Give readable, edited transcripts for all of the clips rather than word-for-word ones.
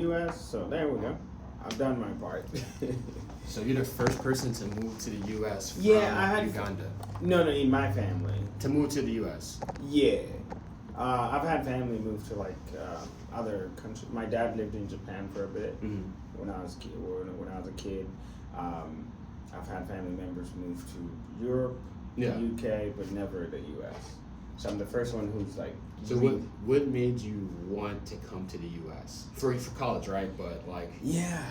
U.S. So there we go. I've done my part. So you're the first person to move to the U.S. from Uganda. No, in my family. To move to the U.S. Yeah. I've had family move to like other countries. My dad lived in Japan for a bit when I was when I was a kid. I've had family members move to Europe, the UK, but never the US. So I'm the first one who's like. So what made you want to come to the US for college, right? But like. Yeah.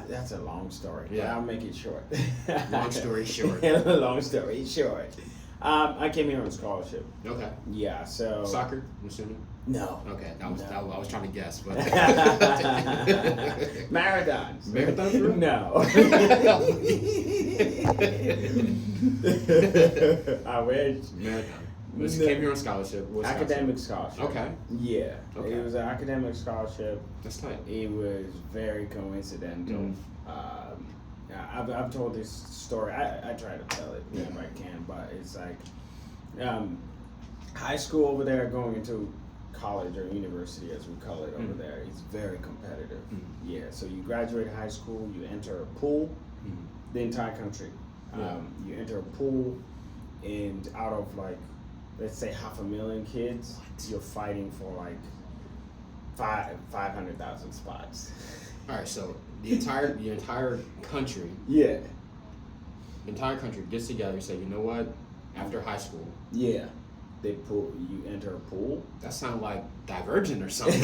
That's a long story. Yeah. I'll make it short. Long story short. Long story short. I came here on scholarship. Okay. Yeah. So. Soccer, I'm assuming. No. Okay, I was trying to guess, but marathons. Marathons? No. I wish. Marathon. Came here on scholarship. Academic scholarship. Okay. Yeah. Okay. It was an academic scholarship. That's tight. It was very coincidental. I've told this story. I try to tell it whenever I can, but it's like high school over there going into college or university as we call it over there, it's very competitive. Yeah, so you graduate high school, you enter a pool, the entire country. You enter a pool, and out of like, let's say 500,000 kids, you're fighting for like 500,000 spots. All right, so the entire country, Yeah. the entire country gets together and say, you know what? After high school, Yeah. You enter a pool. that sounds like Divergent or something.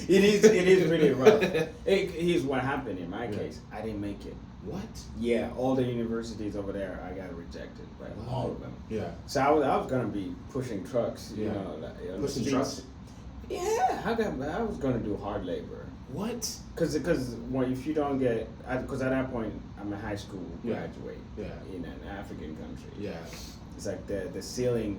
It is really rough. Here's what happened in my case. I didn't make it. What? Yeah, all the universities over there, I got rejected by all of them. Yeah. So I was gonna be pushing trucks. You know, on the Pushing streets. trucks? Yeah, I was gonna do hard labor. What? Because if you don't get, because at that point I'm a high school graduate. Yeah. In an African country. Yeah. It's like the ceiling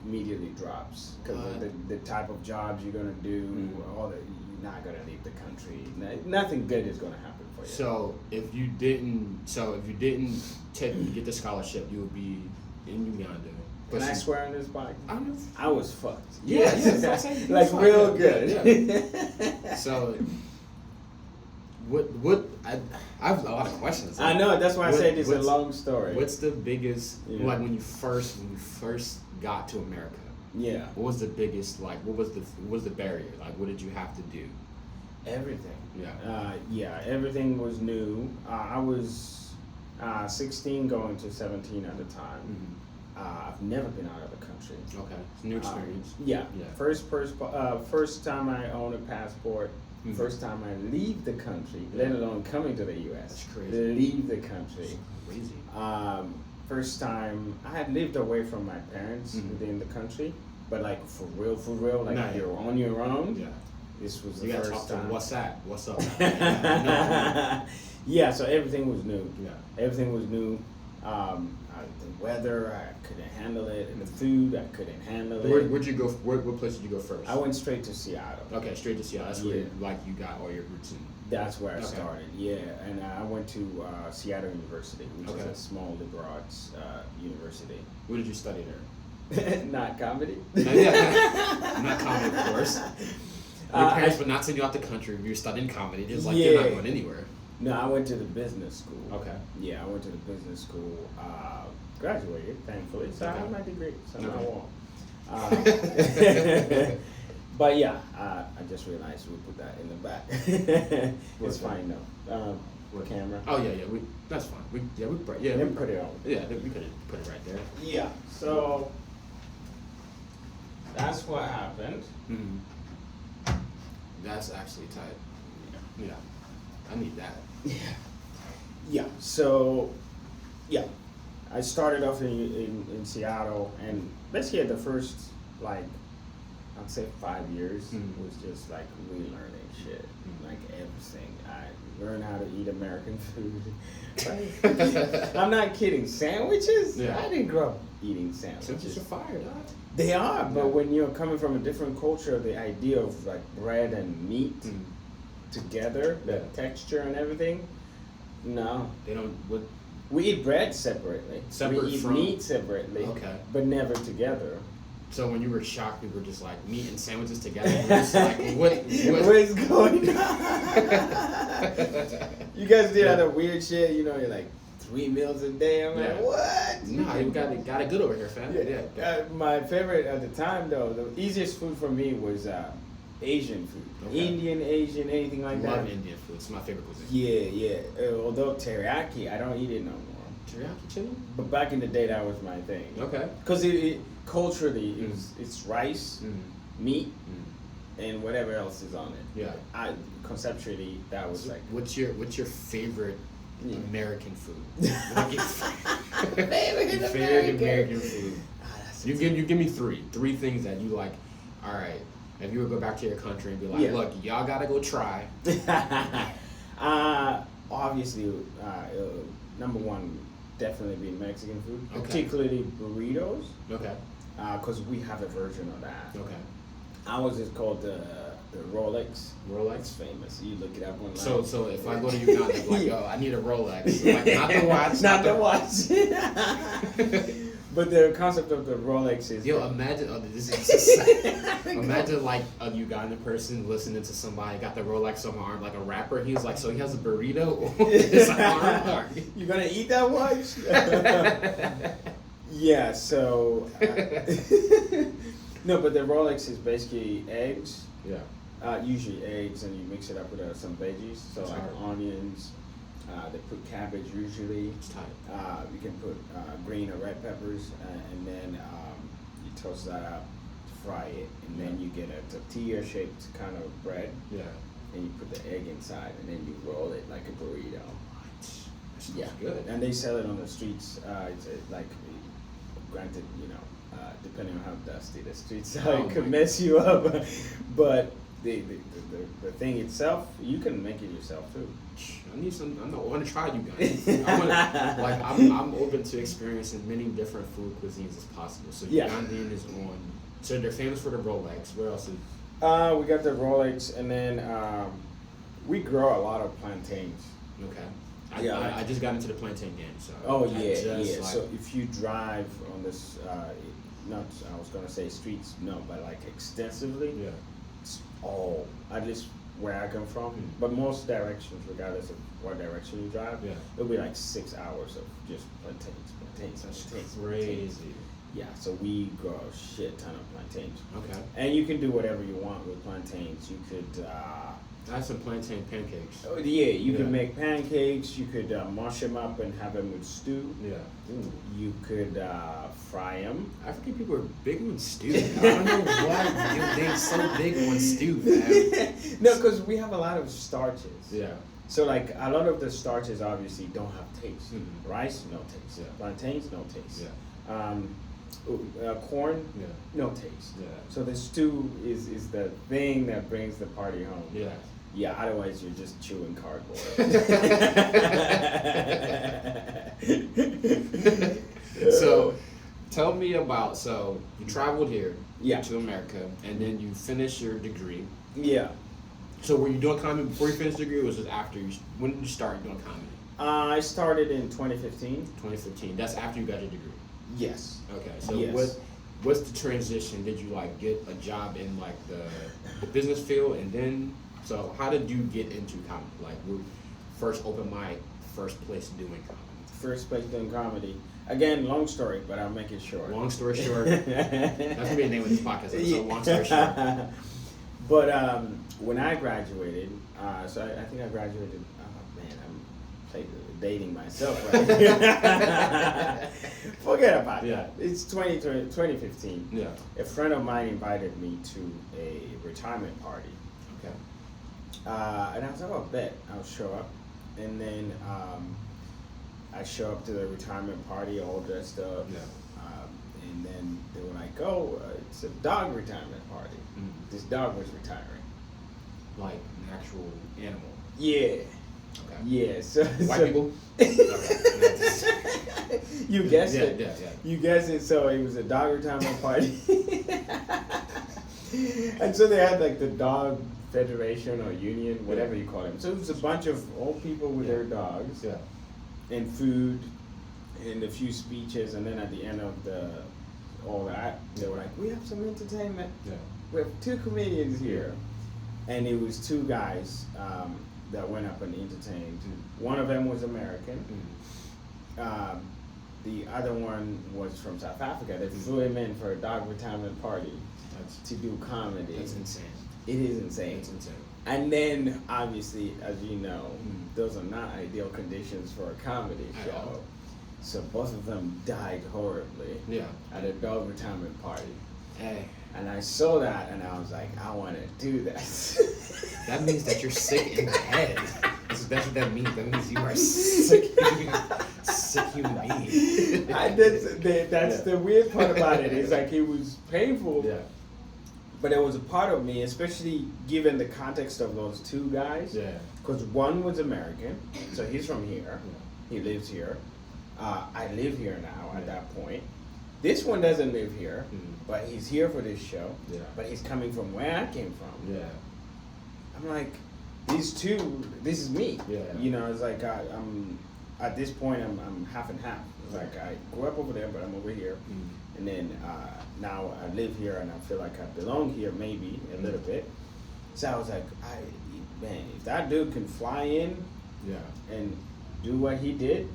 immediately drops because the type of jobs you're gonna do, you're not gonna leave the country. Nothing good is gonna happen for you. So if you didn't get the scholarship, you would be in Uganda. Can I swear on this bike? I was fucked. Yes. Like real good. Yeah. So I have a lot of questions. I know, that's why I said it's a long story. What's the biggest like when you first got to America? Yeah. What was the biggest what was the barrier? Like what did you have to do? Everything. Yeah. Everything was new. I was 16 going to 17 at the time. I've never been out of the country. Okay. It's a new experience. Yeah. First time I own a passport. First time I leave the country, let alone coming to the U.S. That's crazy. Leave the country. That's crazy. First time I had lived away from my parents within the country, but like for real, like you're on your own. Yeah. This was you the gotta first talk time. to what's that? What's up? Yeah, so everything was new. Yeah. Everything was new. The weather, I couldn't handle it. And the food, I couldn't handle it. Where'd you go? What place did you go first? I went straight to Seattle. Okay, straight to Seattle. That's where you got all your roots in. That's where I started. Yeah, and I went to Seattle University, which is a small liberal arts university. What did you study there? Not comedy. Not comedy, of course. Your parents would not send you out the country if you were studying comedy. They're just like, you're not going anywhere. No, I went to the business school. Okay. Yeah, I went to the business school. Graduated, thankfully. So I have my degree. So now I won't. But yeah, I just realized we put that in the back. It's fine though. Camera. Oh yeah. That's fine. We put it on. Yeah, we could put it right there. Yeah. So that's what happened. That's actually tight. Yeah. I need that. Yeah. So, I started off in Seattle, and basically the first I'd say 5 years was just like relearning shit, like everything. I learned how to eat American food. I'm not kidding. Sandwiches? Yeah. I didn't grow up eating sandwiches. Sandwiches are fire, dog. They are, but when you're coming from a different culture, the idea of like bread and meat together, the texture and everything, no. They don't. We eat bread separately. Separate we eat from meat separately, but never together. So when you were shocked, you were just like meat and sandwiches together. You were just like, what is going on? You guys did other weird shit. You know, you're like 3 meals a day. I'm like, what? No, you got it good over here, fam. Yeah. My favorite at the time, though, the easiest food for me was Asian food. Okay. Indian, Asian, anything like that. Love Indian food. It's my favorite cuisine. Yeah. Although teriyaki, I don't eat it no more. Teriyaki chicken? But back in the day, that was my thing. Okay. Because culturally, it's rice, meat, and whatever else is on it. Yeah. Conceptually, that was like. What's your favorite American food? Favorite American food. You give me three things that you like. All right. If you would go back to your country and be like, look, y'all gotta go try. Obviously, number one, definitely be Mexican food, Okay. particularly burritos. Okay. Because we have a version of that. Okay. Ours is called the Rolex. Rolex? It's famous. You look it up online. So if I go to Uganda, I'm like, yo, I need a Rolex. Like, not the watch. Not the watch. But the concept of the Rolex is. Yo, imagine. Imagine like a Ugandan person listening to somebody got the Rolex on my arm, like a rapper. He was like, so he has a burrito on his arm. You gonna eat that watch? Yeah. So. No, but the Rolex is basically eggs. Yeah. Usually eggs, and you mix it up with some veggies. So That's like hard. onions. They put cabbage usually. It's tight. You can put green or red peppers, and then you toast that up, fry it, and then you get a tortilla-shaped kind of bread, Yeah. and you put the egg inside, and then you roll it like a burrito. Yeah. Good. And they sell it on the streets. It's like, granted, depending on how dusty the streets are, it could mess you up. But the thing itself, you can make it yourself too. I want to try you guys. I'm open to experiencing many different food cuisines as possible. So Ugandan is on. So they're famous for the Rolex. Where else is? We got the Rolex, and then we grow a lot of plantains. Okay. I Yeah, just got into the plantain game. So. So if you drive on this, not I was gonna say streets, no, but like extensively. Yeah. It's all, at least where I come from, but most directions, regardless of what direction you drive, it'll be like 6 hours of just plantains. That's crazy. Yeah, so we grow a shit ton of plantains. Okay. And you can do whatever you want with plantains. You could. I have some plantain pancakes. Oh, yeah, you could make pancakes. You could mash them up and have them with stew. Yeah. Ooh. You could fry them. African people are big on stew. I don't know why they're so big on stew, man. No, because we have a lot of starches. Yeah. So like a lot of the starches obviously don't have taste. Mm-hmm. Rice, no taste. Yeah. Plantains, no taste. Yeah. Corn, Yeah. no taste. Yeah. So the stew is the thing that brings the party home. Yeah. Yeah, otherwise you're just chewing cardboard. So, tell me about, so you traveled here Yeah. to America, and then you finished your degree. Yeah. So were you doing comedy before you finished the degree, or was it after you, when did you start doing comedy? I started in 2015. 2015, that's after you got your degree? Yes. Okay, so Yes. what's the transition? Did you like get a job in like the business field, and then, so how did you get into comedy? Like, first open mic, first place doing comedy? First place doing comedy. Again, long story, but I'll make it short. Long story short, that's gonna be the name of this podcast. So long story short. But when I graduated, so I think I graduated. Oh man, I'm dating myself right Forget about that. It's 2015. Yeah. A friend of mine invited me to a retirement party. Okay. And I was like, oh, bet I'll show up. And then I show up to the retirement party all dressed up. Yeah. And then they were like, oh, it's a dog retirement party. Mm. This dog was retiring. Like an actual animal. Yeah. Okay. Yeah. So, White people? You guessed it. Yeah. You guessed it. So it was a dog retirement party. And so they had like the dog federation or union, whatever you call them. So it was a bunch of old people with their dogs. Yeah. And food and a few speeches, and then at the end of the all that, they were like, we have some entertainment. Yeah. We have 2 comedians here. And it was 2 guys that went up and entertained. One of them was American. The other one was from South Africa. They flew him in for a dog retirement party to do comedy. That's insane. It is insane. It's insane. And then, obviously, as you know, those are not ideal conditions for a comedy At show. all. So both of them died horribly Yeah. at a dog retirement party. Hey. And I saw that and I was like, I want to do that. That means that you're sick in the head. That's what that means. That means you are sick human being. That's the weird part about it. It's like it was painful. Yeah. But it was a part of me, especially given the context of those 2 guys. Yeah. Because one was American, so he's from here. He lives here. I live here now at that point. This one doesn't live here, but he's here for this show. Yeah. But he's coming from where I came from. Yeah. I'm like, these 2, this is me. Yeah. You know, it's like I'm at this point I'm half and half. It's like I grew up over there, but I'm over here, and then now I live here and I feel like I belong here maybe a little bit. So I was like, man, if that dude can fly in, and do what he did,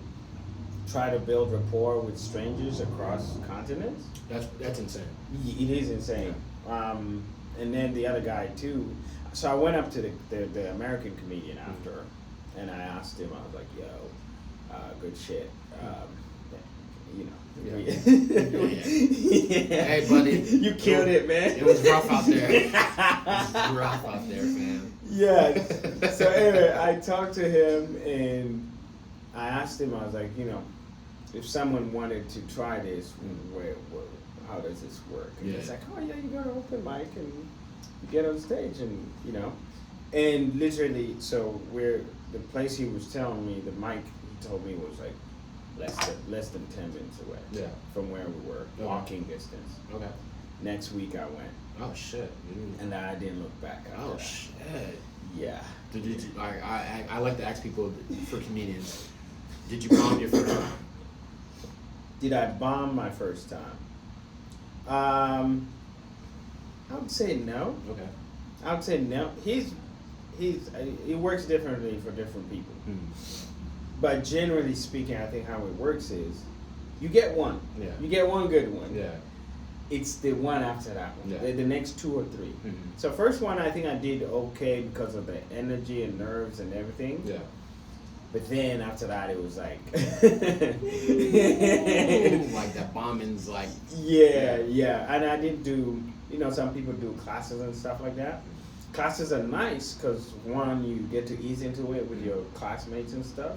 try to build rapport with strangers across continents. That's insane. It is insane. And then the other guy too. So I went up to the American comedian after, and I asked him. I was like, "Yo, good shit. You know." Yeah. Yeah. Hey, buddy. You killed it, man. It was rough out there. It was rough out there, fam. Yeah. So anyway, I talked to him and I asked him. I was like, you know, if someone wanted to try this, how does this work? And he's like, oh yeah, you go to open mic and you get on stage and you know, and literally, so the place he was telling me, the mic he told me was like less than 10 minutes away. From where we were, walking distance. Okay. Next week I went. Oh shit. And I didn't look back. Oh that. shit. Yeah. Did you? I like to ask people for comedians. Did you bomb your first time? Did I bomb my first time? I would say no. Okay. I would say no. It works differently for different people. But generally speaking, I think how it works is you get one. Yeah. You get one good one. Yeah. It's the one after that one. Yeah. The next 2 or 3. So first one, I think I did okay because of the energy and nerves and everything. Yeah. But then after that, it was like, like that bombing's like. Yeah. And I did do, you know, some people do classes and stuff like that. Classes are nice because one, you get to ease into it with your classmates and stuff.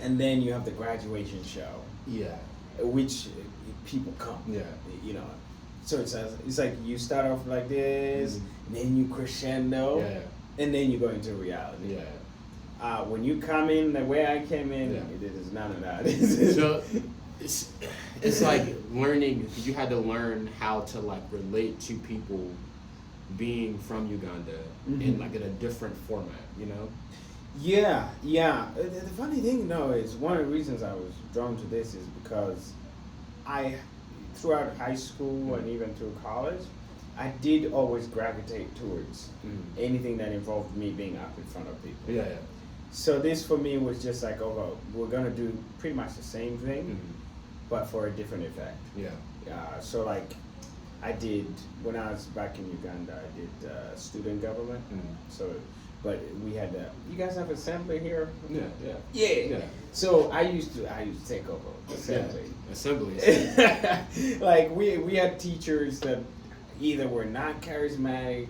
And then you have the graduation show. Yeah. Which people come. Yeah. You know. So it's like you start off like this, then you crescendo, and then you go into reality. Yeah. When you come in the way I came in, it is none of that. So it's like learning. You had to learn how to like relate to people being from Uganda in like in a different format. You know. Yeah. The funny thing though is one of the reasons I was drawn to this is because throughout high school and even through college, I did always gravitate towards anything that involved me being up in front of people. Yeah. So this for me was just like, we're gonna do pretty much the same thing, but for a different effect. Yeah. So like, I did when I was back in Uganda, I did student government. So, but we had you guys have assembly here? Yeah. So I used to take over assembly. Yeah. Assemblies. Like we had teachers that either were not charismatic,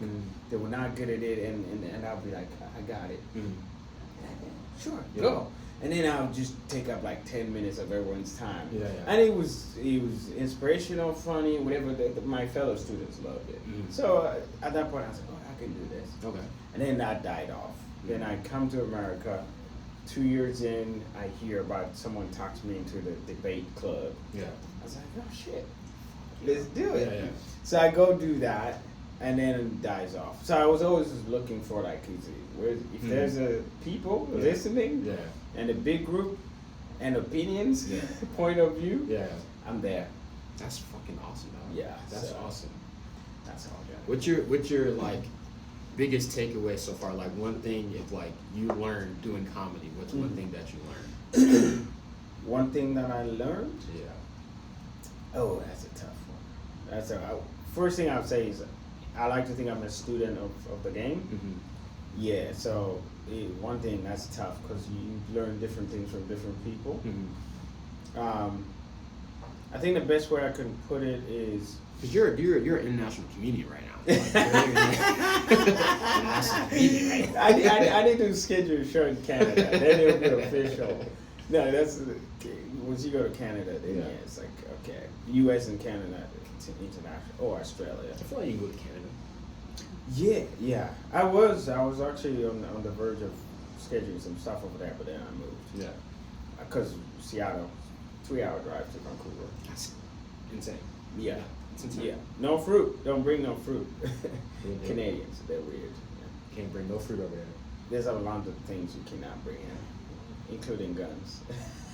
they were not good at it, and I'll be like, I got it. Sure, go. And then I'll just take up like 10 minutes of everyone's time. And it was inspirational, funny, whatever. My fellow students loved it. So at that point, I was like, I can do this. Okay. And then that died off. Then I come to America. 2 years in, I hear about someone talks me into the debate club. Yeah. I was like, oh shit, let's do it. Yeah. So I go do that, and then it dies off. So I was always looking for like, if there's a people listening, and a big group, and opinions, point of view, I'm there. That's fucking awesome, dog. Yeah, That's so- awesome. That's how I got What's your like biggest takeaway so far? Like one thing if like you learned doing comedy, what's one thing that you learned? it. One thing that I learned. Yeah. Oh, that's a tough one. First thing I would say is I like to think I'm a student of the game. Mm-hmm. Yeah, so one thing that's tough because you learn different things from different people. Mm-hmm. I think the best way I can put it is Because you're an international comedian right now. Like, you're an international comedian right now. I need to schedule a show in Canada. Then it'll be official. No, that's once you go to Canada, then Yeah. it's like okay, U.S. and Canada, it's international, or Australia. I feel like you can go to Canada. Yeah. I was actually on the verge of scheduling some stuff over there, but then I moved Yeah. because Seattle, 3-hour drive to Vancouver. That's insane. Yeah. It's insane. Yeah. No fruit. Don't bring no fruit. Yeah. Canadians, they're weird. Yeah. Can't bring no fruit over there. There's a lot of things you cannot bring in, including guns.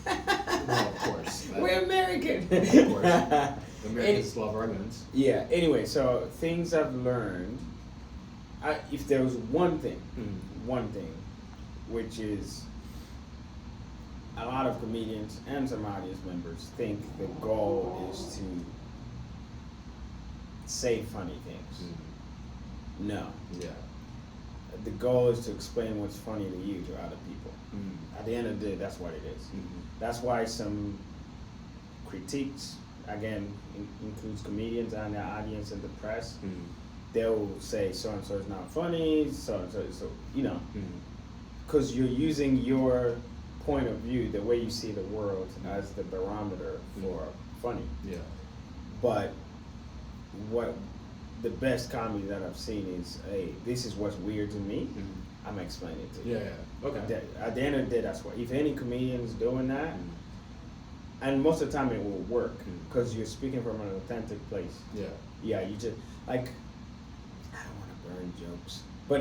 Well, of course. We're American. Of course. The Americans love our guns. Yeah. Anyway, so things I've learned. If there was one thing, which is a lot of comedians and some audience members think the goal is to say funny things. No. Yeah. The goal is to explain what's funny to you to other people. Mm. At the end of the day, that's what it is. Mm-hmm. That's why some critiques, again, includes comedians and their audience and the press. Mm. They'll say so and so is not funny, so and so, Mm. because you're using your point of view, the way you see the world, as the barometer for funny. Yeah. But what the best comedy that I've seen is, hey, this is what's weird to me. Mm. I'm explaining it to you. Yeah. Okay. At the end of the day, that's what. If any comedian is doing that, and most of the time it will work because you're speaking from an authentic place. Yeah. Yeah, you just like. I don't want to burn jokes, but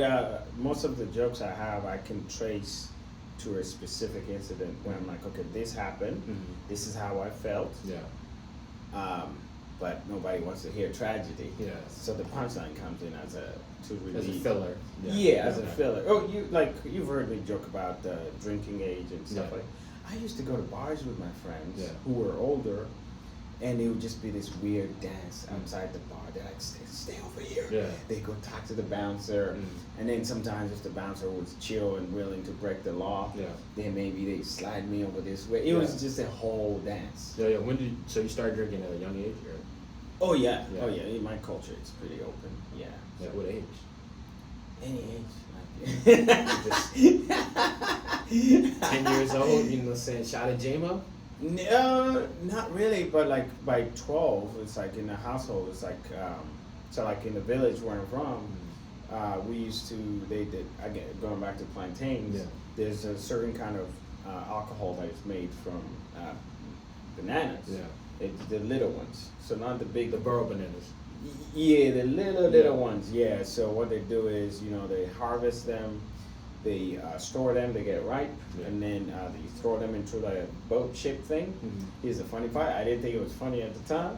most of the jokes I have, I can trace to a specific incident where I'm like, okay, this happened. Mm-hmm. This is how I felt. Yeah. But nobody wants to hear tragedy. Yeah. So the punchline comes in as to relieve. As a filler. Yeah, as a Okay. filler. Oh, you've heard me joke about the drinking age and stuff Yeah. like. I used to go to bars with my friends Yeah. who were older, and it would just be this weird dance outside the bar. They're like, stay over here. Yeah. They go talk to the bouncer, and then sometimes if the bouncer was chill and willing to break the law, Yeah. then maybe they slide me over this way. It was just a whole dance. Yeah. Yeah. So you started drinking at a young age, or? Oh yeah. Yeah. Oh yeah. In my culture, it's pretty open. Yeah. At what age? Any age. 10 years old, you know, saying shot at J-Mo? No, not really, but like by 12, it's like in the household, it's like, so like in the village where I'm from, we used to, they did, again, going back to plantains, Yeah. there's a certain kind of alcohol that is made from bananas. Yeah. The little ones, so not the big. The burro bananas. Yeah, the little Yeah. ones. Yeah. So what they do is, they harvest them, they store them, they get ripe, Yeah. and then they throw them into the boat ship thing. Mhm. Here's the funny part. I didn't think it was funny at the time.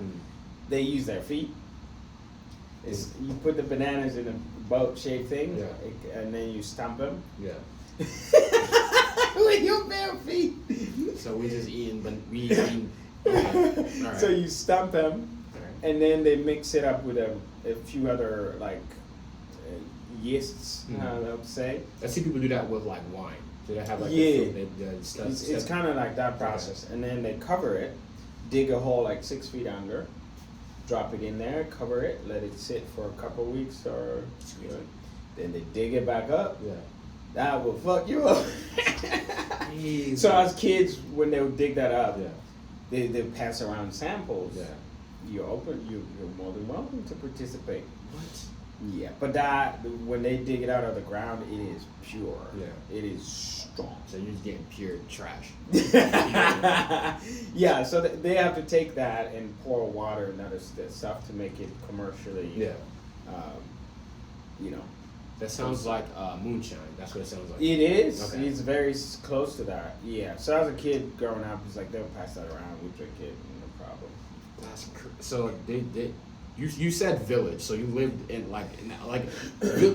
They use their feet. You put the bananas in a boat shaped thing, Yeah. and then you stomp them Yeah. with your bare feet. So we just eating, but we eating. Okay. All right. So you stomp them. All right. And then they mix it up with a few other yeasts, I would say. I see people do that with like wine. Do they have like Yeah. It's It's kind of like that process. And then they cover it, dig a hole like 6 feet under, drop it in there, cover it, let it sit for a couple weeks or then they dig it back up. Yeah. That will fuck you up. So as kids, when they would dig that up, Yeah. they pass around samples. Yeah. You're more than welcome to participate. What? Yeah, but when they dig it out of the ground, it is pure. Yeah. It is strong. So you're just getting pure trash. Yeah, so they have to take that and pour water and other stuff to make it commercially. Yeah. You know. That sounds like moonshine. That's what it sounds like. It is. Okay. It's very close to that. Yeah. So as a kid growing up, it's like they'll pass that around. We drink it, no problem. So you said village, so you lived in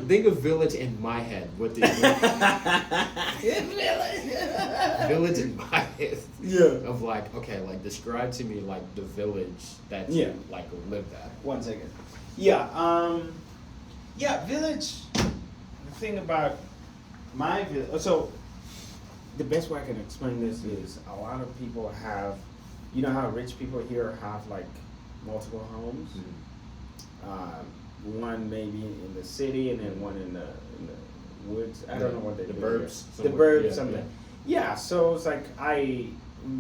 think of village in my head. What the village in my head? Yeah. Of like, okay, like describe to me like the village that you like lived at. 1 second. Yeah. Yeah. Village. The thing about my village. So the best way I can explain this is a lot of people have. You know how rich people here have like multiple homes. One maybe in the city and then one in the woods. I don't know what they do. Burbs. The burbs, something. Yeah, so it's like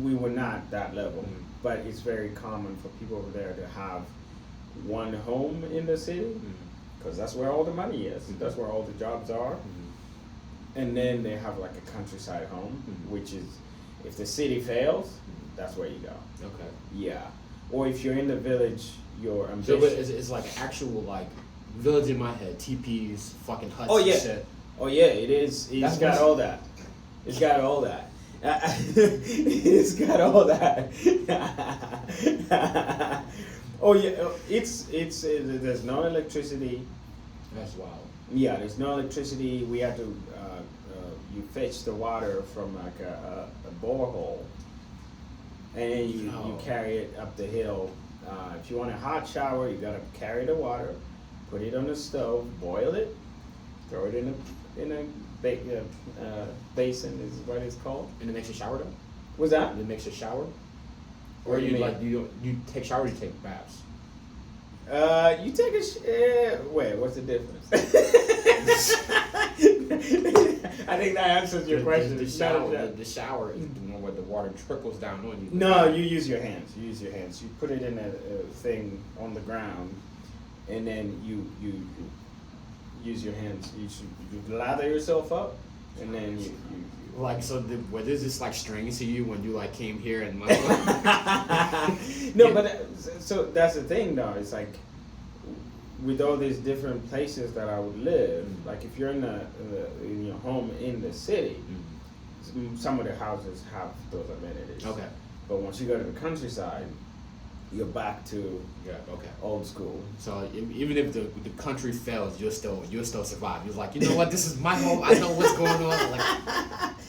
we were not that level, but it's very common for people over there to have one home in the city because that's where all the money is. That's where all the jobs are. And then they have like a countryside home, which is if the city fails, that's where you go. Okay. Yeah. Or if you're in the village, your So ambition. it's like actual like village in my head, teepees, fucking huts Oh yeah. and shit. Oh yeah, it is. It's got all that. It's got all that. It's got all that. Oh yeah, it's there's no electricity. That's wild. Yeah, there's no electricity. We have to you fetch the water from like a borehole, and then you carry it up the hill. If you want a hot shower, you gotta carry the water, put it on the stove, boil it, throw it in a basin is what it's called. And it makes you shower though? What's that? It makes you shower? What Or do you mean? you take showers, you take baths? You take a wait, what's the difference? I think that answers your question. The shower is the one where the water trickles down on you. No, you use your hands. You use your hands. You put it in a thing on the ground, and then you use your hands. You lather yourself up, and then you Like, so was this like strange to you when you like came here and like? No, but so that's the thing though. It's like with all these different places that I would live. Like if you're in your home in the city, some of the houses have those amenities. Okay. But once you go to the countryside, you're back to old school. So even if the country fails, you'll still survive. You're like, you know what? This is my home. I know what's going on. Like,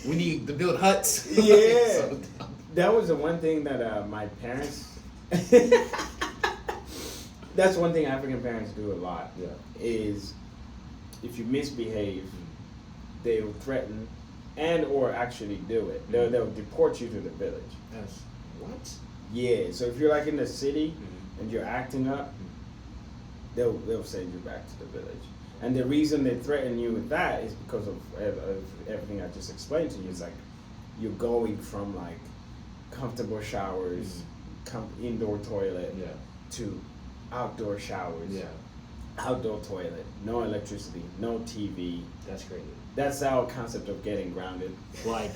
we need to build huts. Yeah. So, That was the one thing that my parents. That's one thing African parents do a lot. Yeah. Is if you misbehave, they will threaten and or actually do it. They'll deport you to the village. Yes. What? Yeah. So if you're like in the city and you're acting up, they'll send you back to the village. And the reason they threaten you with that is because of everything I just explained to you. It's like you're going from like comfortable showers, indoor toilet, to outdoor showers, outdoor toilet, no electricity, no TV. That's crazy. That's our concept of getting grounded. Like,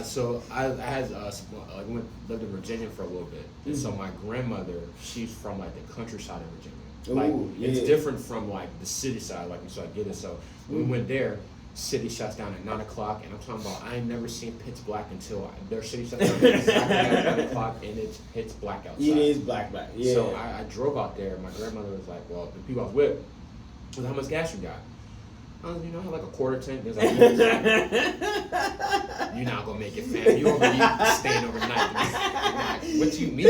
so I had lived in Virginia for a little bit, and so my grandmother, she's from like the countryside of Virginia. Like, it's different from like the city side, like so I get it. So when we went there, city shuts down at 9 o'clock, and I'm talking about I ain't never seen pitch black until their city shuts down exactly at 9 o'clock, and it's pitch black outside. It is black. Yeah. So I drove out there. And my grandmother was like, "Well, the people I was with, was how much gas you got?" I was, I had like a quarter tank. There's like, you're not gonna make it, fam. You already staying overnight. Like, what do you mean?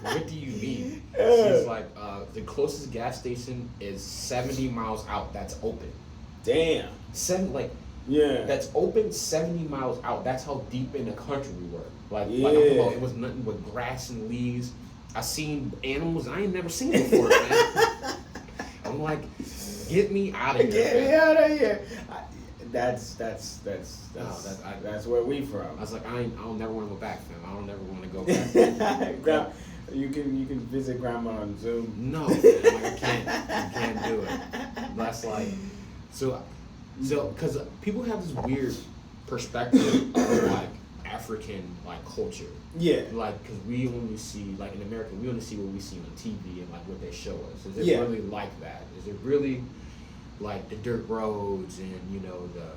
What do you mean? She's like, the closest gas station is 70 miles out. That's open. Damn. That's open 70 miles out. That's how deep in the country we were. Like I'm talking about, it was nothing but grass and leaves. I seen animals I ain't never seen before, man. I'm like, get me out of here. Get me out of here. That's where we from. I was like, I don't never want to go back, fam. I don't ever want to go back. You can visit grandma on Zoom. No, man, like I can't do it. That's like, so because people have this weird perspective of like African like culture. Yeah. Like, because we only see, like in America, we only see what we see on TV and like what they show us. Is it really like that? Is it really like the dirt roads and the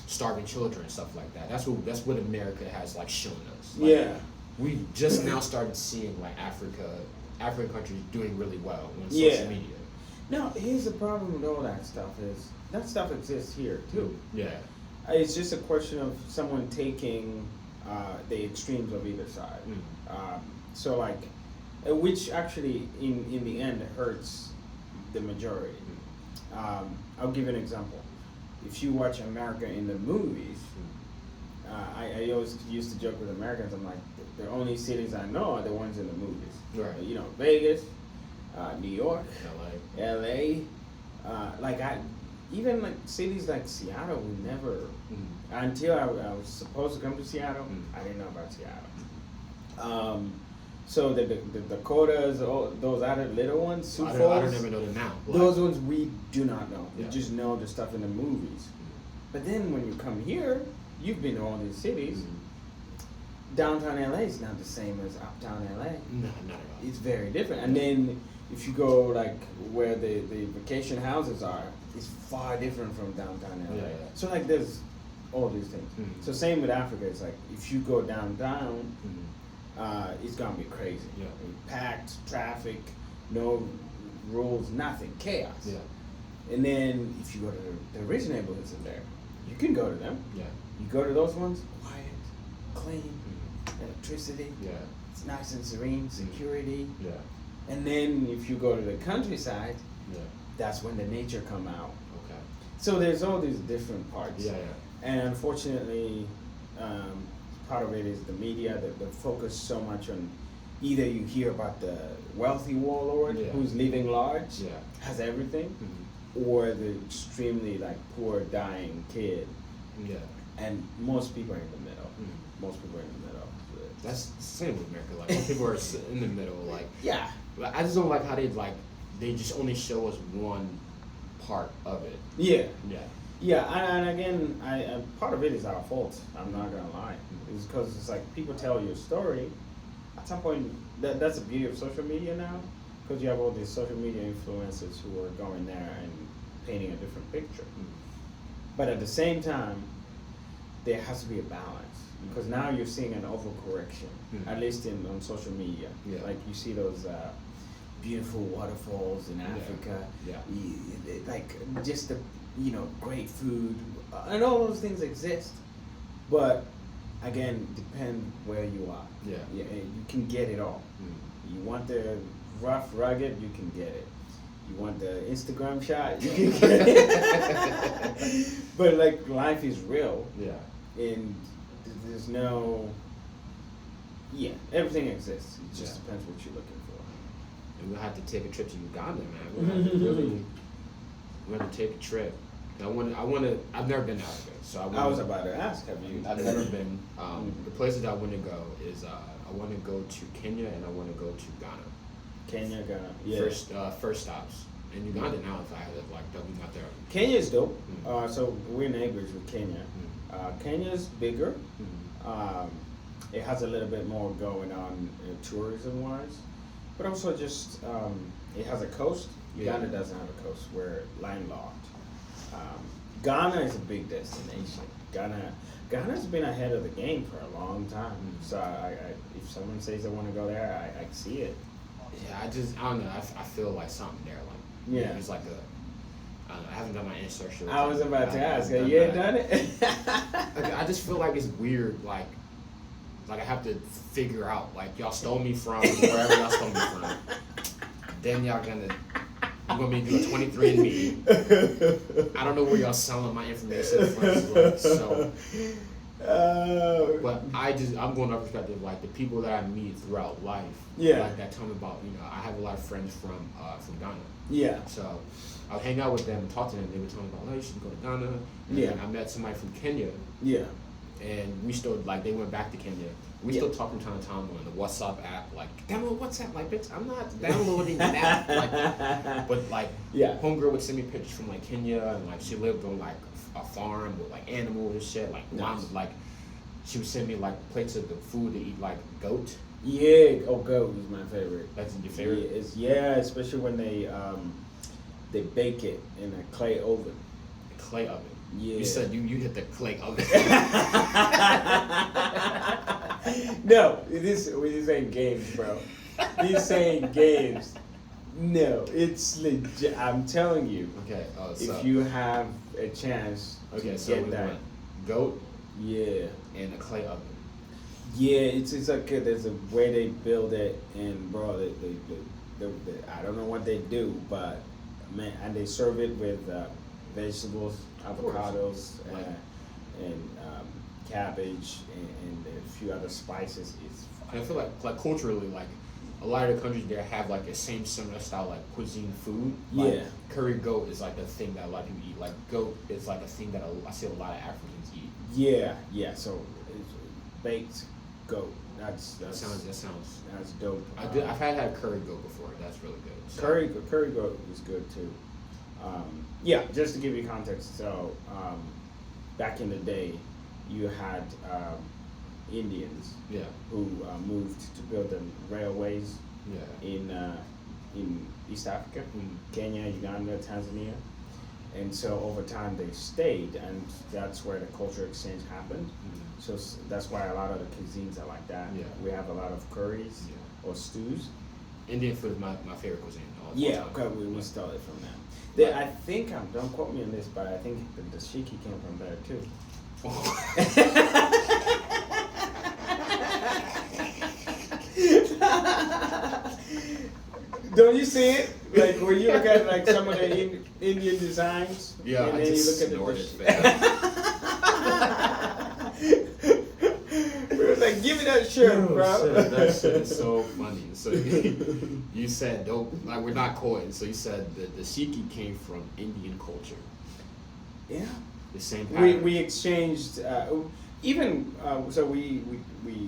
starving children and stuff like that? That's what America has like shown us. Like, we just now started seeing like African countries doing really well on social media. Now, here's the problem with all that stuff is that stuff exists here too. Yeah. It's just a question of someone taking the extremes of either side. So like, which actually in the end hurts the majority. I'll give an example. If you watch America in the movies, I always used to joke with Americans. I'm like, the only cities I know are the ones in the movies. Right. You know, Vegas, New York, LA. Even like cities like Seattle, we never, until I was supposed to come to Seattle, I didn't know about Seattle. So the Dakotas, those other little ones, Sioux Falls, I don't even know them now. those ones we do not know. Yeah. We just know the stuff in the movies. But then when you come here, you've been to all these cities. Downtown LA is not the same as uptown LA. No, not at all. It's very different. And then if you go like where the vacation houses are, it's far different from downtown LA. Yeah. So like there's all these things. So same with Africa. It's like if you go downtown, it's gonna be crazy. Yeah. Packed, traffic, no rules, nothing, chaos. Yeah. And then if you go to the rich neighborhoods in there, you can go to them. Yeah. You go to those ones, quiet, clean, electricity. Yeah. It's nice and serene, security. Yeah. And then if you go to the countryside, Yeah. that's when the nature come out. Okay. So there's all these different parts. Yeah. Yeah. And unfortunately, part of it is the media that focus so much on either you hear about the wealthy warlord who's living large, has everything, or the extremely like poor dying kid. Yeah. And most people are in the middle. Most people are in the middle. That's the same with America. Like most people are in the middle. Like yeah. I just don't like how they just only show us one part of it. Yeah. Yeah. Yeah, and again, I part of it is our fault. I'm not gonna lie. It's because it's like people tell you a story. At some point, that's the beauty of social media now, because you have all these social media influencers who are going there and painting a different picture. But at the same time, there has to be a balance, because now you're seeing an overcorrection, at least on social media. Yeah. Like you see those beautiful waterfalls in Africa. Yeah. Like just the great food, and all those things exist, but again, depend where you are. Yeah. You can get it all. You want the rough, rugged, you can get it. You want the Instagram shot, you can get it. But like life is real. Yeah. And there's no. Yeah, everything exists. It just depends what you're looking for. And we'll have to take a trip to Uganda, man. We'll have to we're gonna take a trip. I've never been to Africa, so I was about to ask, have you? I've never been. The places I want to go is I want to go to Kenya and I want to go to Ghana. Kenya, Ghana, yeah. First stops. In Uganda now, if I live like double not there. Kenya's dope. So we're neighbors with Kenya. Kenya's bigger. It has a little bit more going on tourism-wise, but also just it has a coast. Uganda doesn't have a coast. We're landlocked. Ghana is a big destination. Ghana's been ahead of the game for a long time. So I if someone says they want to go there, I see it. Yeah, I don't know. I feel like something there. Like it's like I don't know. I haven't done my ancestry. I was about to ask. You ain't done it? I just feel like it's weird. Like I have to figure out. Like y'all stole me from wherever y'all stole me from. Then y'all gonna. You want me to do a 23andMe? I don't know where y'all selling my information from. So, but I'm going off perspective, like the people that I meet throughout life. Like that tell me about, I have a lot of friends from Ghana. Yeah. So I would hang out with them and talk to them. They would tell me about, oh, you should go to Ghana. And I met somebody from Kenya. Yeah. And we still, like, they went back to Kenya. We still talk from time to time on the WhatsApp app. Like, download WhatsApp. Like, bitch, I'm not downloading that. Like, but, like, homegirl would send me pictures from, like, Kenya. And, like, she lived on, like, a farm with, like, animals and shit. Like, mom, like, she would send me, like, plates of the food to eat, like, goat. Yeah. Oh, goat is my favorite. That's your favorite? Especially when they bake it in a clay oven. Clay oven? Yeah. You said you hit the clay oven. No, we're saying games, bro. These saying games. No, it's legit. I'm telling you. Okay. If you have a chance to get that. Went goat. Yeah. And a clay oven. Yeah, it's like there's a way they build it, and bro, they I don't know what they do, but man, and they serve it with vegetables, avocados, and cabbage, and a few other spices. I feel like culturally, like a lot of the countries there have like the same similar style like cuisine food. Like, yeah, curry goat is like the thing that a lot of people eat. Like goat is like a thing that I see a lot of Africans eat. Yeah. So it's baked goat. That sounds dope. I've had curry goat before. That's really good. So. Curry goat is good too. Yeah, just to give you context. So back in the day, you had Indians who moved to build the railways in East Africa, Kenya, Uganda, Tanzania. And so over time they stayed, and that's where the culture exchange happened. So that's why a lot of the cuisines are like that. Yeah. We have a lot of curries or stews. Indian food is my favorite cuisine. Okay, we stole it from them. I think, don't quote me on this, but I think the dashiki came from there too. Don't you see it? Like when you look at like some of the Indian designs, and then you look at the we was like, give me that shirt, bro. That shit is so funny. So you said don't like we're not coy. So you said the dashiki came from Indian culture. Yeah. The same pattern. We exchanged even so we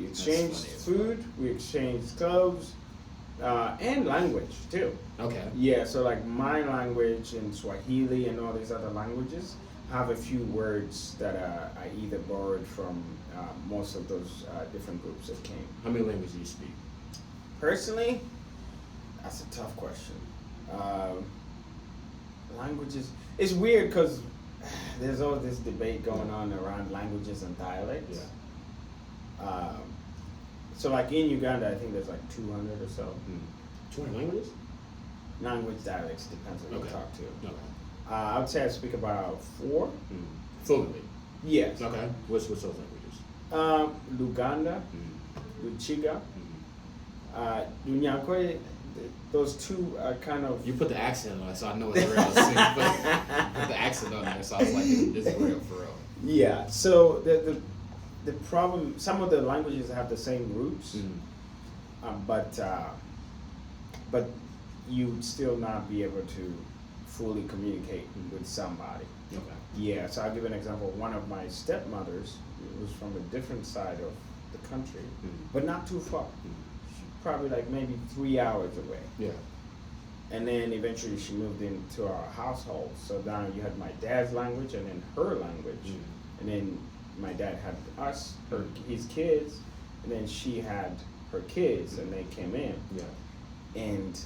exchanged food, we exchanged clothes. And language too. Okay. Yeah, so like my language and Swahili and all these other languages have a few words that I either borrowed from most of those different groups that came. How many languages do you speak? Personally, that's a tough question. Languages, it's weird because there's all this debate going on around languages and dialects. Yeah. So like in Uganda, I think there's like 200 or so. 200 languages? Language dialects, depends on who you talk to. Okay. I would say I speak about 4. Fluently? Yes. Okay. What's those languages? Luganda, Luchiga, Lunyankwe. Those two are kind of... You put the accent on it, so I know it's real. Put the accent on there, so I was like, this is real for real. Yeah, so the problem, some of the languages have the same roots, but you'd still not be able to fully communicate with somebody. Okay. Yeah, so I'll give an example. One of my stepmothers was from a different side of the country, but not too far. Probably like maybe 3 hours away. Yeah. And then eventually she moved into our household. So now you had my dad's language and then her language, and then my dad had his kids, and then she had her kids, and they came in. Yeah. And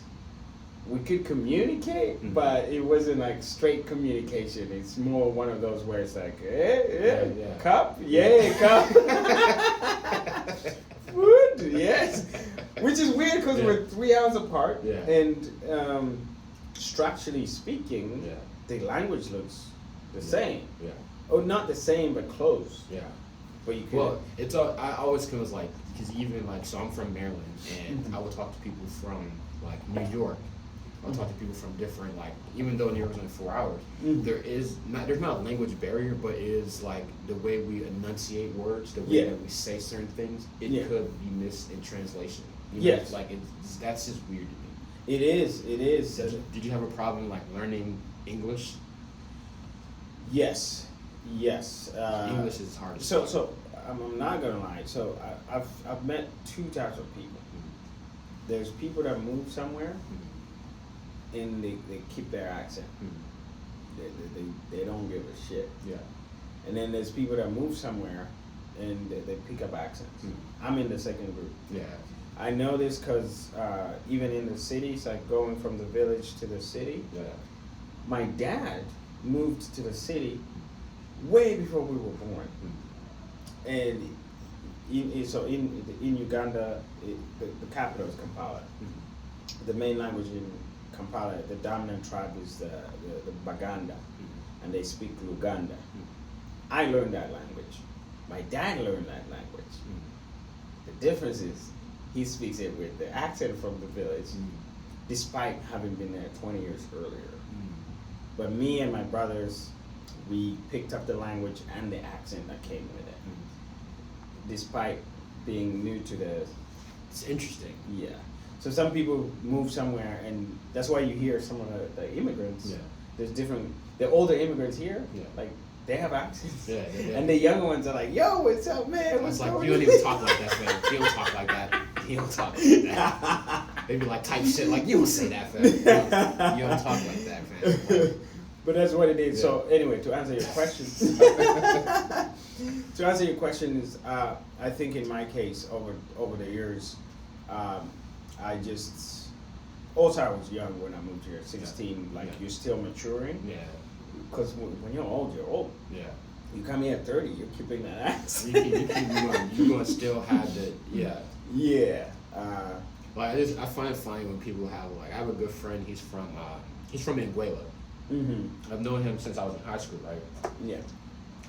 we could communicate, but it wasn't like straight communication. It's more one of those where it's like, cup, cup. Food, yes. Which is weird because we're 3 hours apart, and structurally speaking, the language looks the same. Yeah. Oh, not the same, but close. Yeah. But you could. Well, I always feels like, because even like, so I'm from Maryland, and I would talk to people from like New York. I'll talk to people from different, like, even though New York's only 4 hours, there's not a language barrier, but it is like the way we enunciate words, the way that we say certain things, it could be missed in translation. Yes. Like, that's just weird to me. It is. Did you have a problem, like, learning English? Yes. English is hard to So I'm not gonna lie. So I've met two types of people. There's people that move somewhere, and they keep their accent. They don't give a shit. Yeah. And then there's people that move somewhere, and they pick up accents. I'm in the second group. Yeah. I know this because even in the cities, like going from the village to the city, my dad moved to the city way before we were born. And in Uganda, the capital is Kampala. The main language in Kampala, the dominant tribe is the Baganda, and they speak Luganda. I learned that language. My dad learned that language. The difference is he speaks it with the accent from the village, despite having been there 20 years earlier. But me and my brothers, we picked up the language and the accent that came with it, despite being new to the. It's interesting. Yeah. So some people move somewhere, and that's why you hear some of the immigrants. Yeah. There's different. The older immigrants here, Yeah. like they have accents. Yeah. And the younger ones are like, "Yo, what's up, man? What's It's like going you don't on?" even talk like that, man. You don't talk like that. You don't talk like that. They be like type shit like you don't say that, fam. You don't talk like that, man. Like, But that's what it is. Yeah. So anyway, to answer your question, is I think in my case over the years, I just also I was young when I moved here, 16. Like you're still maturing. yeah. Because when you're old, you're old. Yeah. You come here at 30, you're keeping that ass. You're gonna still have the Yeah. Like I find it funny when people have like I have a good friend. He's from Anguilla. I've known him since I was in high school, right? Yeah.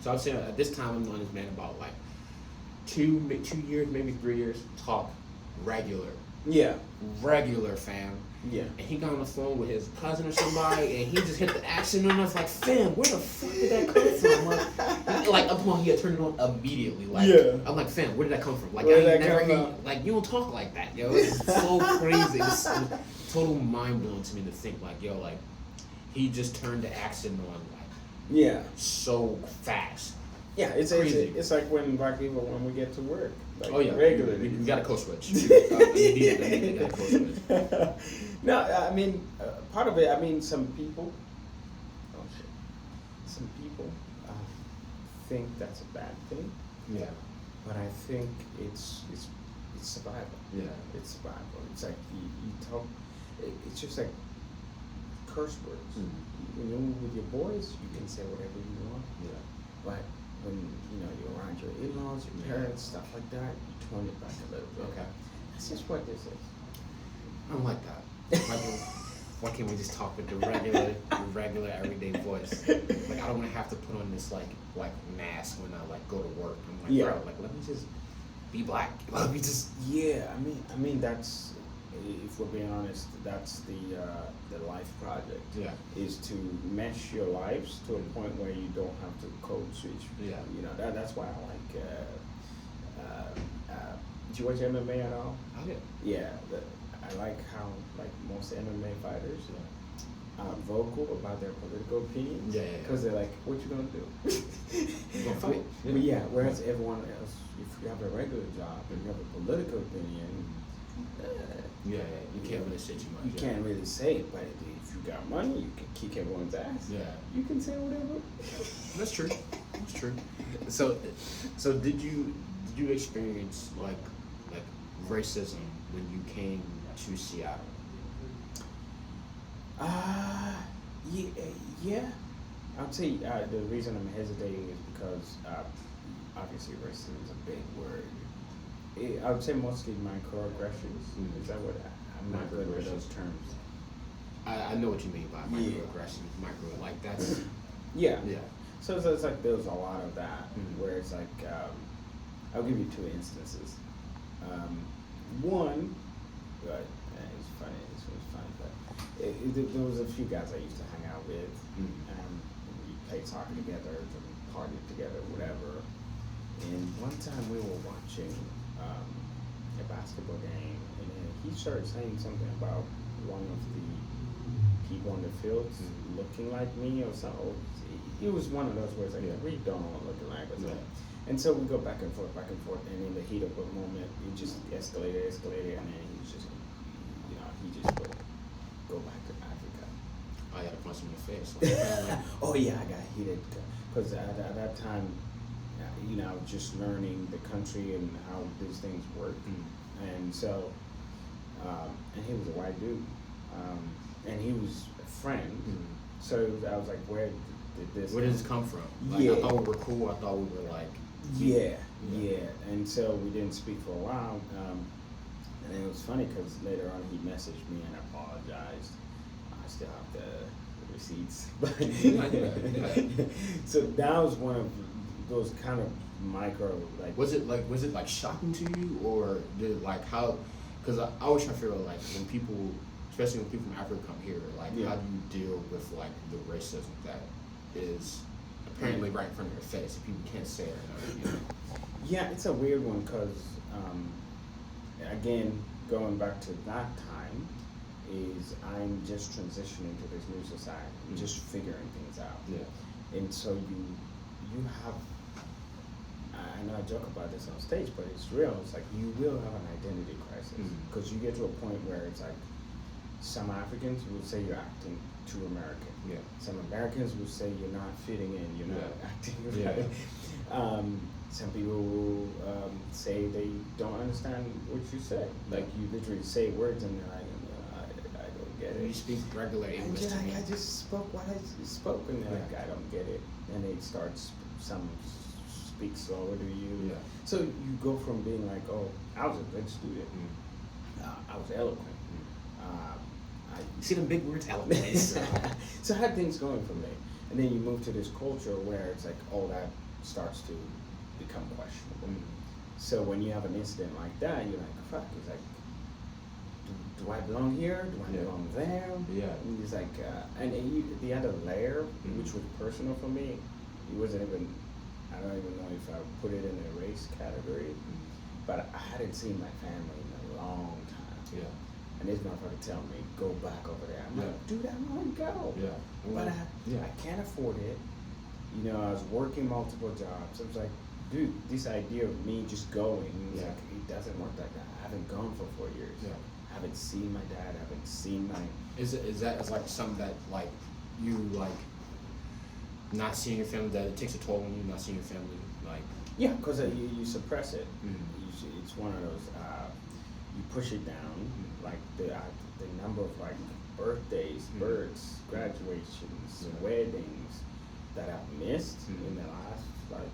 So I'd say at this time I'm knowing this man about like 2 years, maybe 3 years. Talk regular, fam. Yeah. And he got on the phone with his cousin or somebody, and he just hit the accent on us like, fam, where the fuck did that come from? Like up on he had turned it on immediately. Like I'm like, fam, where did that come from? Like like you don't talk like that, yo. It's so crazy. It's total mind blowing to me to think like, yo, like he just turned the accent on like so fast. Yeah, it's like when black people when we get to work. Like regularly. You got a code switch. You got a code switch. No, I mean, part of it, I mean, some people think that's a bad thing. Yeah. But I think it's survival. Yeah. It's survival. It's like you talk, it's just like curse words. When you're with your boys, you can say whatever you want. Yeah. But when you're around your in-laws, your parents, stuff like that, you tone it back a little bit. Okay. That's just what this is. I don't like that. Why can't we just talk with the regular everyday voice? Like I don't want to have to put on this like mask when I like go to work. I'm like, bro, like let me just be black. Let me just. Yeah, I mean that's, if we're being honest, that's the life project. Yeah. Is to mesh your lives to a point where you don't have to code switch. Yeah. That's why I like. Do you watch MMA at all? Oh yeah. Yeah. I like how like most MMA fighters are vocal about their political opinions. Yeah. Because they're like, what you gonna do? You gonna fight? But whereas everyone else, if you have a regular job and you have a political opinion, you can't really say too much. You can't really say it, but if you got money, you can kick everyone's ass. Yeah. You can say whatever. That's true. That's true. So did you experience like racism when you came to Seattle? Yeah. I'd say the reason I'm hesitating is because obviously racism is a big word. I would say mostly microaggressions. Is that what I'm not good with those terms? I know what you mean by microaggressions. Like that's yeah. So it's like there's a lot of that where it's like I'll give you 2 instances. One, but it's funny. This was funny, but there was a few guys I used to hang out with, and we played soccer together, partied together, whatever. And one time we were watching a basketball game, and then he started saying something about one of the people on the field looking like me or something. It was one of those words like, we don't know what looking like or something. And so we go back and forth, and in the heat of the moment, it just escalated, and then he just go back to Africa. I had to punch him in the face. Oh yeah, I got heated because at that time, I was just learning the country and how these things work, and so, and he was a white dude, and he was a friend, so I was like, where did this come from? Like, I thought we were cool. I thought we were like Yeah, yeah. And so we didn't speak for a while. And it was funny because later on he messaged me and apologized. I still have the receipts. So that was one of those kind of micro, like. Was it like shocking to you, or did it, like how? Because I always try to figure out like when people, especially when people from Africa come here, like how do you deal with like the racism that is apparently right in front of your face? If people can't say it, you know? Yeah, it's a weird one because, again, going back to that time, is I'm just transitioning to this new society, just figuring things out. Yeah. And so you have, I know I joke about this on stage, but it's real. It's like you will have an identity crisis because you get to a point where it's like some Africans will say you're acting too American. Yeah. Some Americans will say you're not fitting in, you're not acting right. Yeah. Some people will say they don't understand what you say. Like you literally say words and they're like, I don't get it. You speak regular English to me. I just spoke what I spoke, and they're like, I don't get it. And it starts, some speak slower to you. Yeah. So you go from being like, oh, I was a good student. I was eloquent. You see the big words, eloquent. So I had things going for me. And then you move to this culture where it's like all that starts to become questionable. So when you have an incident like that, you're like, fuck, it's like, do I belong here? Do I belong there? Yeah. And it's like, the other layer, which was personal for me, it wasn't even, I don't even know if I would put it in a race category, but I hadn't seen my family in a long time. Yeah. And this motherfucker tell me, go back over there. I'm like, dude, I want to go. Yeah. But I can't afford it. You know, I was working multiple jobs. I was like, dude, this idea of me just going, like, it doesn't work like that. I haven't gone for 4 years. Yeah. I haven't seen my dad. I haven't seen my. Is that like something that like you like not seeing your family, that it takes a toll on you, not seeing your family, like? Yeah, because you suppress it. It's one of those. You push it down, like the number of like birthdays, births, graduations, weddings that I've missed in the last like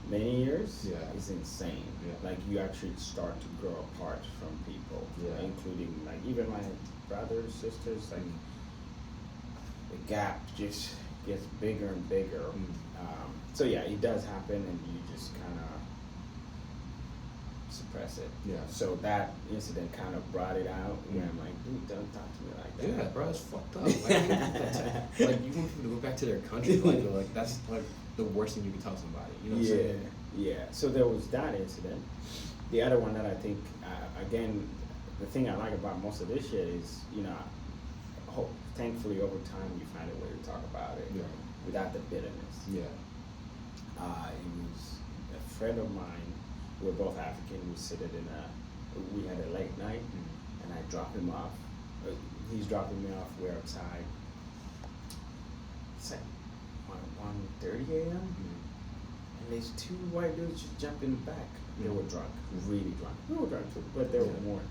many years is insane. Like you actually start to grow apart from people, including like even my brothers, sisters. Like the gap just gets bigger and bigger. So yeah, it does happen, and you just kind of suppress it. Yeah. So that incident kind of brought it out, where I'm like, dude, don't talk to me like that. Yeah, bro, it's fucked up. Like you want people to go back to their country, like that's like the worst thing you can tell somebody. You know what I'm saying? Yeah. So there was that incident. The other one that I think, again, the thing I like about most of this shit is, you know, thankfully over time you find a way to talk about it without the bitterness. Yeah. It was a friend of mine. We're both African. We had a late night, and I dropped him off. He's dropping me off. We're outside. It's like 1:30 a.m. And there's two white dudes just jumped in the back. They were drunk, really drunk. We were drunk too, but they were more.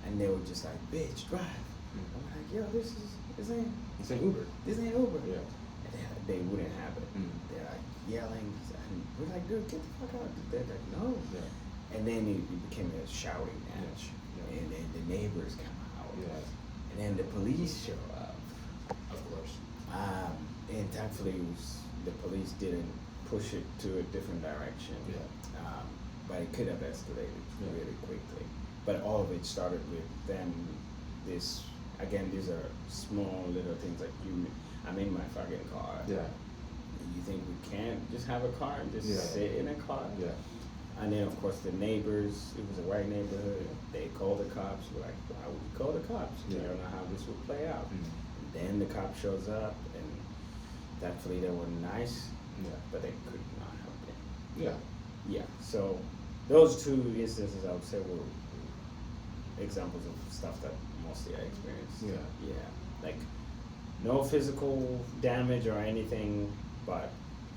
And they were just like, "Bitch, drive." I'm like, "Yo, this ain't Uber. This ain't Uber." Yeah. And they wouldn't have it. They're like yelling, and we're like, "Dude, get the fuck out!" They're like, "No." Yeah. And then it became a shouting match, and then the neighbors come out, and then the police show up. Of course. And thankfully, the police didn't push it to a different direction. But it could have escalated really quickly. But all of it started with them. These are small little things like I'm in my fucking car. Yeah. You think we can't just have a car and just sit in a car? Yeah. And then of course the neighbors, it was a white neighborhood, they called the cops. We're like, why would you call the cops? We don't know how this will play out. And then the cop shows up, and thankfully they were nice, but they could not help it. Yeah, so those two instances I would say were examples of stuff that mostly I experienced. Yeah, like no physical damage or anything, but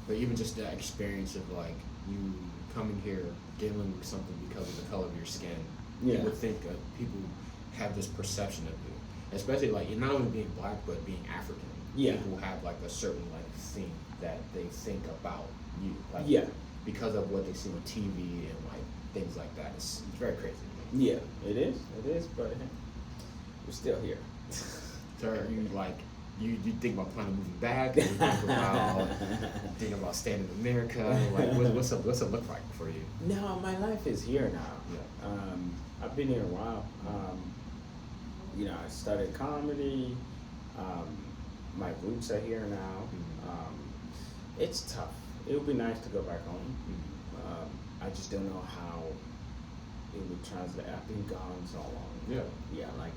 even just that experience of like you coming here dealing with something because of the color of your skin. You would think people have this perception of you, especially like not only being black but being African. People have like a certain like thing that they think about you. Like, because of what they see on TV and like things like that. It's very crazy. Yeah, it is. It is, but we're still here. So are you like you think about planning moving back? Or you think about staying in America? Like what's it look like for you? No, my life is here now. Yeah. I've been here a while. You know, I studied comedy. My roots are here now. It's tough. It would be nice to go back home. I just don't know how it would translate. I've been gone so long. Yeah. Yeah, like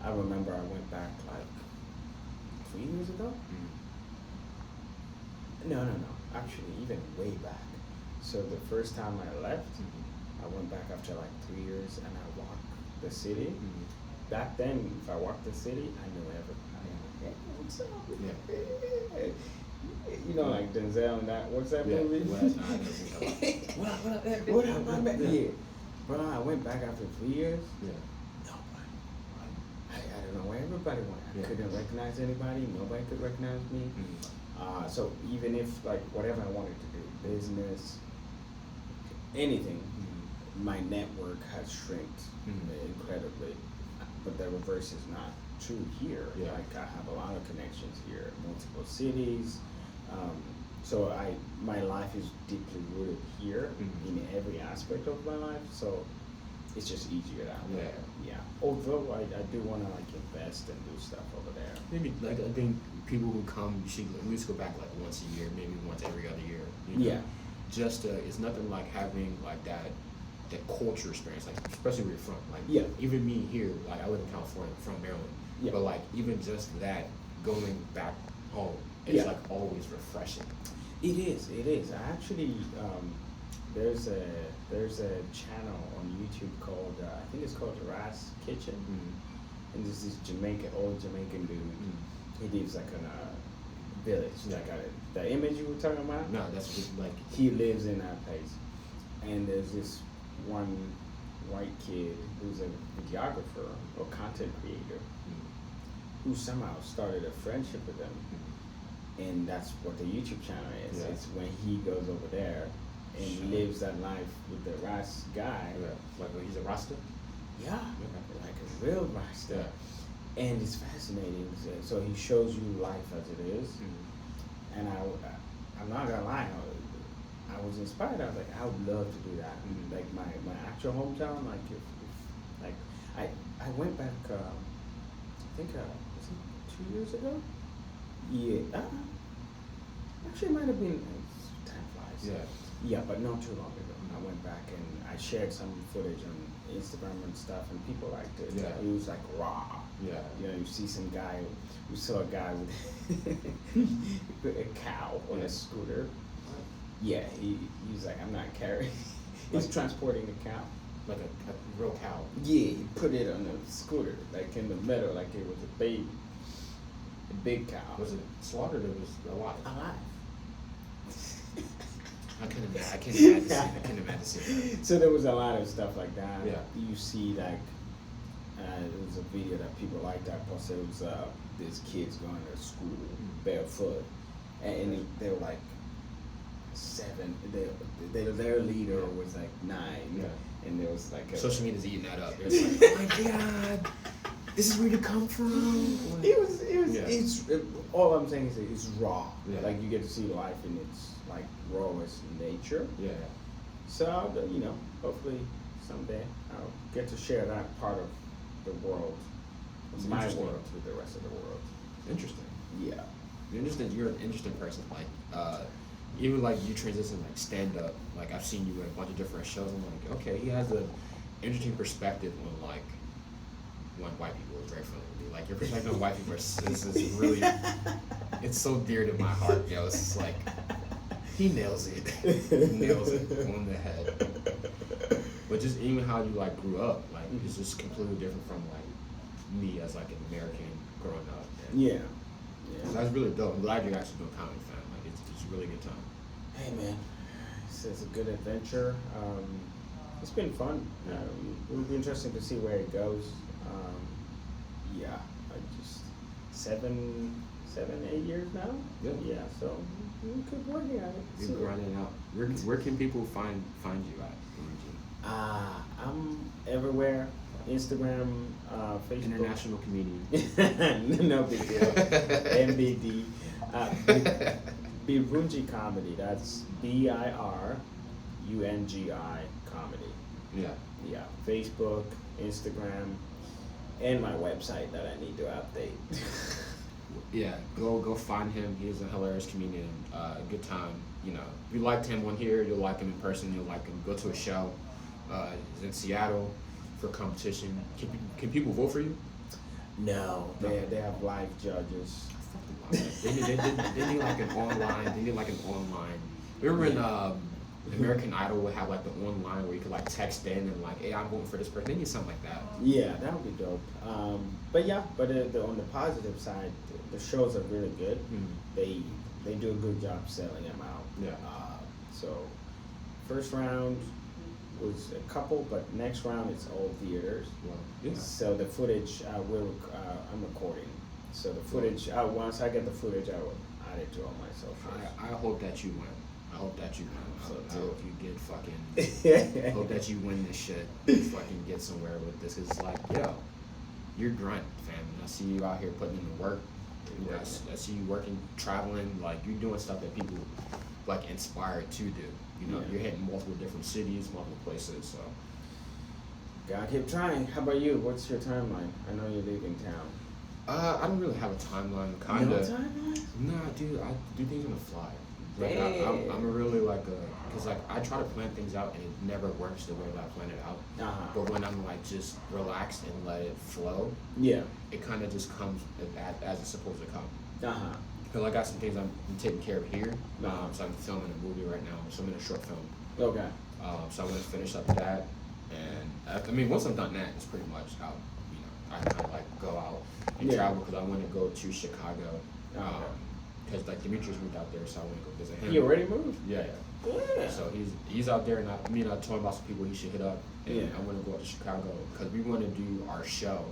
I remember I went back like 3 years ago. No. Actually, even way back. So the first time I left, I went back after like 3 years, and I walked the city. Back then, if I walked the city, I knew everybody. Hey, what's up? Yeah. You know, like Denzel and that. What's that movie? What up, my man? Yeah. But I went back after 3 years. Yeah. Nobody. I don't know where everybody went. I Yeah. couldn't recognize anybody. Nobody could recognize me. So even if like whatever I wanted to do, business, anything, my network has shrinked incredibly. But the reverse is not true here. Yeah. Like I have a lot of connections here, multiple cities. So my life is deeply rooted here in every aspect of my life. So it's just easier that way. Yeah. Although I do want to like invest and do stuff over there. Maybe like I think people who come, you should at least go back like once a year, maybe once every other year. You know? Yeah. Just it's nothing like having like that culture experience, like especially where you're from. Like even me here, like I live in California, I'm from Maryland. Yeah. But like even just that going back home, it's like always refreshing. It is. I actually there's a channel on YouTube called I think it's called Ras Kitchen, and there's this old Jamaican dude. He lives like in a village, like the image you were talking about. No, that's just like he lives in that place, and there's this one white kid who's a videographer or content creator who somehow started a friendship with them. And that's what the YouTube channel is. Yeah. It's when he goes over there and lives that life with the Ras guy. Yeah. Like when he's a Rasta? Yeah, like a real Rasta. Yeah. And it's fascinating. So he shows you life as it is. And I'm not gonna lie, I was inspired. I was like, I would love to do that. Like my actual hometown, like if like I went back I think was it 2 years ago? Yeah. Actually, it might have been. Time flies. Yeah, but not too long ago. I went back and I shared some footage on Instagram and stuff, and people liked it. Yeah. It was like raw. Yeah. You know, you see some guy. We saw a guy with a cow on a scooter. Yeah, he's like, I'm not carrying. He's transporting a cow. Like a real cow. Yeah, he put it on a scooter, like in the middle, like it was a baby. A big cow. Was it slaughtered or was it alive? Alive. I can't imagine seeing that. So there was a lot of stuff like that. Yeah. You see, like, there was a video that people liked. I posted. It was these kids going to school barefoot, and they were like 7. Their leader was like 9. Yeah. And there was like social media's eating that up. It was like, oh my god, this is where you come from. It's all I'm saying is it's raw. Yeah. Like you get to see life in its like rawest nature. Yeah. So you know, hopefully someday I'll get to share that part of the world, my world, with the rest of the world. Interesting. Yeah. You're an interesting person. Like, even like you transition like stand up. Like I've seen you in a bunch of different shows. I'm like, okay, he has an interesting perspective on like when white people is very funny to me. Like your perspective on white people is really, it's so dear to my heart. You know, it's just like he nails it. He nails it on the head. But just even how you like grew up, like it's just completely different from like me as like an American growing up. And Yeah. that's really dope. I'm glad you're actually doing comedy, fam. Like it's a really good time. Hey man, it's a good adventure. It's been fun. It will be interesting to see where it goes. Yeah, I just 7-8 years now. Yeah. So we keep working on it. You're grinding out. Where can people find you at? I'm everywhere. Instagram, Facebook. International comedian. No big deal. MBD. Birungi Comedy. That's BIRUNGI Comedy. Yeah. Yeah. Facebook, Instagram, and my website that I need to update. Yeah, go find him. He's a hilarious comedian. Good time. You know, if you liked him when here, you'll like him in person. You'll like him. Go to a show. He's in Seattle for competition. Can people vote for you? No, they have live judges. They need like an online. Remember when American Idol would have like the online where you could like text in and like, hey, I'm voting for this person. They need something like that. Yeah, that would be dope. But on the positive side, the shows are really good. They do a good job selling them out. Yeah. So first round was a couple, but next round it's all theaters. Well, yeah. So the footage I'm recording. So the footage once I get the footage, I will add it to all my socials. I hope that you win. I hope you get fucking. I hope that you win this shit. You fucking get somewhere with this. Cause it's like, yo, you're grunt, fam. I see you out here putting in the work. I see you working, traveling. Like you're doing stuff that people like inspired to do. You know, you're hitting multiple different cities, multiple places. So gotta keep trying. How about you? What's your timeline? I know you're leaving town. I don't really have a timeline. Kinda. No timeline? Nah, dude. I do things on the fly. Like I'm really like cause like I try to plan things out and it never works the way that I plan it out. But when I'm like just relaxed and let it flow, it kind of just comes as it's supposed to come. Cause I got some things I'm taking care of here. So I'm filming a movie right now. So I'm in a short film. Okay. So I'm gonna finish up that, and I mean once I'm done that, it's pretty much out. You know, I kind of like go out and travel because I want to go to Chicago. Because like Demetrius moved out there, so I want to go visit him. He already moved? Yeah. So he's out there, and I told him about some people he should hit up, and I want to go out to Chicago because we want to do our show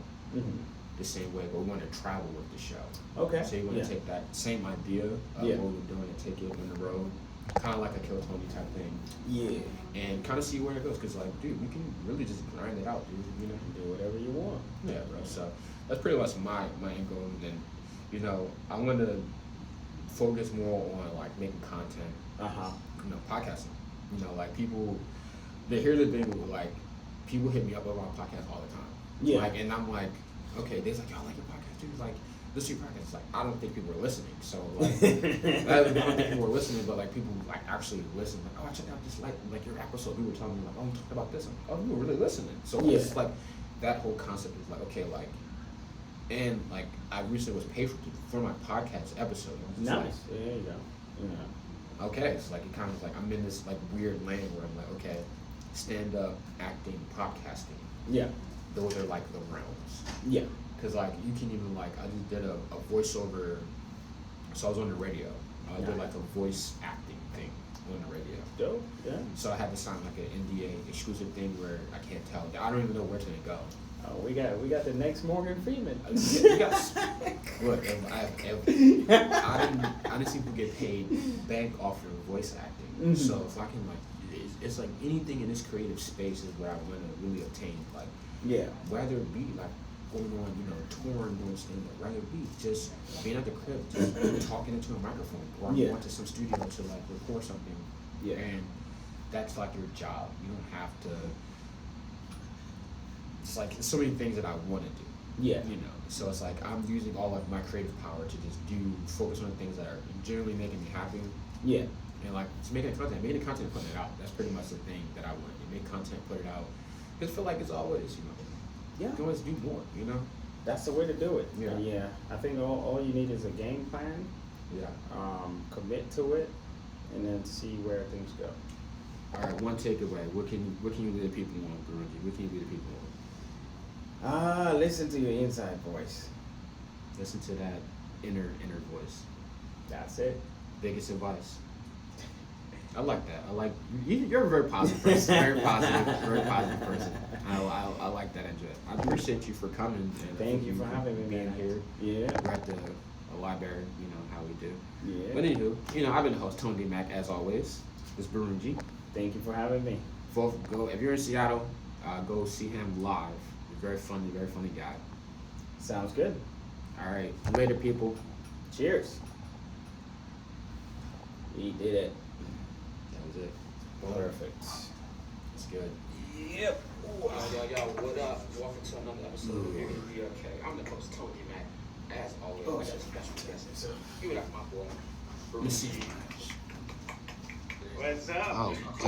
the same way, but we want to travel with the show. Okay. So you want to take that same idea of what we're doing and take it on the road, kind of like a Kill Tony type thing. Yeah. And kind of see where it goes, because like, dude, we can really just grind it out, dude. You know, do whatever you want. Yeah, bro. So that's pretty much my end goal. And you know, I want to focus more on like making content. You know, podcasting. You know, like people, here's the thing, like people hit me up about podcasts all the time. Yeah. Like, and I'm like, okay, they're like, yo, I like your podcast, dude. Like, listen to your podcast. It's like, I don't think people are listening. So like, I don't think people are listening, but like people like actually listen. Like, oh, I checked out this like your episode. People were telling me like, oh, I'm talking about this. I'm like, oh, you were really listening. So it's like that whole concept is like, okay, like. And like I recently was paid for my podcast episode. Nice. Like, there you go. Yeah. Okay, so like it kind of like I'm in this like weird lane where I'm like, okay, stand up, acting, podcasting. Yeah. Those are like the realms. Yeah. Because like you can even like I just did a voiceover. So I was on the radio. I did like a voice acting thing on the radio. Dope. Yeah. So I had to sign like an NDA exclusive thing where I can't tell. I don't even know where it's gonna go. Oh, we got the next Morgan Freeman. Look, I didn't see people get paid bank off of voice acting. So if I can like, it's like anything in this creative space is where I want to really obtain. Like, whether it be like going on, you know, touring, doing stand-up, rather it be just being at the crib, just talking into a microphone, or going to some studio to like record something. Yeah. And that's like your job. You don't have to. It's like so many things that I want to do. Yeah. You know, so it's like I'm using all of my creative power to just focus on the things that are generally making me happy. Yeah. And like just making content, putting it out. That's pretty much the thing that I want to make content, put it out. Because I feel like it's always, you know, you can always do more, you know? That's the way to do it. Yeah. Yeah. I think all you need is a game plan. Yeah. Commit to it, and then see where things go. All right. One takeaway. What can you lead the people on, Birungi? What can you lead the people on? Listen to your inside voice. Listen to that inner voice. That's it. Biggest advice. I like that. I like you're a very positive person. Very positive person. I like that. I appreciate you for coming. And thank you for having me, being here. Yeah. We're at the a library, you know, how we do. Yeah. But anywho, you know, I've been the host, Tony D. Mac, as always. This is Burunji. Thank you for having me. If you're in Seattle, go see him live. He's very funny guy. Sounds good. All right, later, people. Cheers. We did it. That was it. Perfect. That's good. Yep. Yo, what up? Welcome to another episode of Here We Okay. I'm the host, Tony Mac. As always, I got a special guest. Give it up, my boy. What's up? Oh, good.